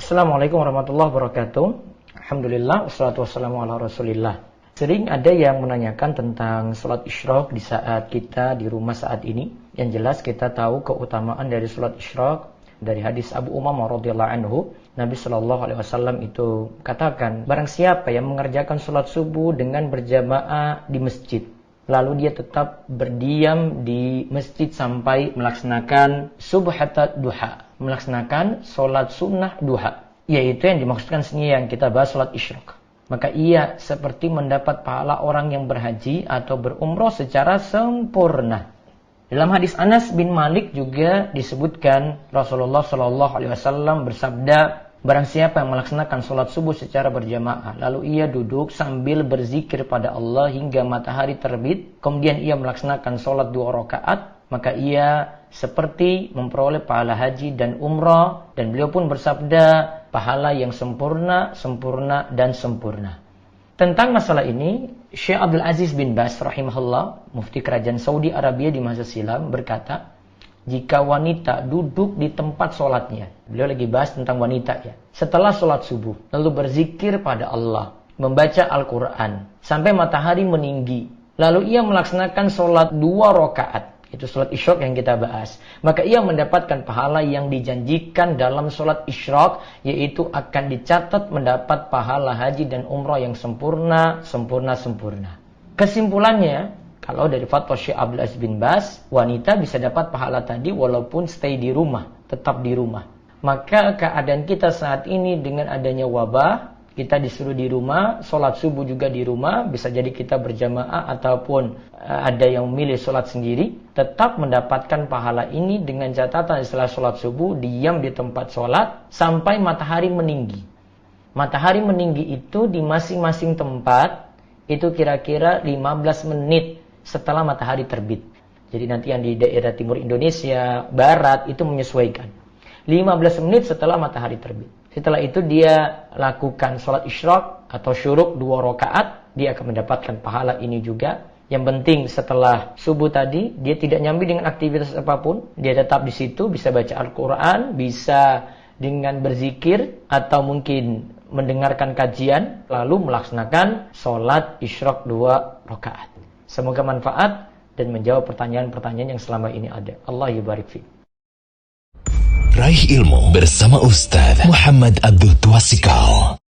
Assalamualaikum warahmatullahi wabarakatuh. Alhamdulillah, wassalatu wassalamu ala rasulillah. Sering ada yang menanyakan tentang sholat isyraq di saat kita di rumah saat ini. Yang jelas kita tahu keutamaan dari sholat isyraq dari hadis Abu Umamah radhiyallahu anhu. Nabi sallallahu alaihi wasallam itu katakan, barang siapa yang mengerjakan sholat subuh dengan berjamaah di masjid, lalu dia tetap berdiam di masjid sampai melaksanakan subhatat duha, melaksanakan sholat sunnah duha, yaitu yang dimaksudkan sini yang kita bahas sholat isyraq. Maka ia seperti mendapat pahala orang yang berhaji atau berumroh secara sempurna. Dalam hadis Anas bin Malik juga disebutkan Rasulullah Shallallahu Alaihi Wasallam bersabda, barang siapa yang melaksanakan sholat subuh secara berjamaah, lalu ia duduk sambil berzikir pada Allah hingga matahari terbit, kemudian ia melaksanakan sholat 2 rakaat, maka ia seperti memperoleh pahala haji dan umrah. Dan beliau pun bersabda, pahala yang sempurna, sempurna, dan sempurna. Tentang masalah ini, Syekh Abdul Aziz bin Baz rahimahullah, mufti kerajaan Saudi Arabia di masa silam, berkata, jika wanita duduk di tempat sholatnya, beliau lagi bahas tentang wanita ya, setelah sholat subuh, lalu berzikir pada Allah, membaca Al-Quran, sampai matahari meninggi, lalu ia melaksanakan sholat 2 rakaat, itu sholat isyraq yang kita bahas, maka ia mendapatkan pahala yang dijanjikan dalam sholat isyraq, yaitu akan dicatat mendapat pahala haji dan umrah yang sempurna, sempurna, sempurna. Kesimpulannya, kalau dari fatwa Syekh Abdul Aziz bin Baz, wanita bisa dapat pahala tadi walaupun stay di rumah, tetap di rumah. Maka keadaan kita saat ini dengan adanya wabah, kita disuruh di rumah, sholat subuh juga di rumah, bisa jadi kita berjamaah ataupun ada yang memilih sholat sendiri, tetap mendapatkan pahala ini dengan catatan setelah sholat subuh, diam di tempat sholat sampai matahari meninggi. Matahari meninggi itu di masing-masing tempat, itu kira-kira 15 menit setelah matahari terbit. Jadi nanti yang di daerah timur Indonesia, barat, itu menyesuaikan. 15 menit setelah matahari terbit. Setelah itu dia lakukan sholat isyraq atau syuruk 2 rakaat, dia akan mendapatkan pahala ini juga. Yang penting setelah subuh tadi, dia tidak nyambi dengan aktivitas apapun, dia tetap di situ, bisa baca Al-Quran, bisa dengan berzikir, atau mungkin mendengarkan kajian, lalu melaksanakan sholat isyraq 2 rakaat. Semoga manfaat dan menjawab pertanyaan-pertanyaan yang selama ini ada. Allah yubarik fiik. Raih ilmu bersama Ustaz Muhammad Abdul Twasikal.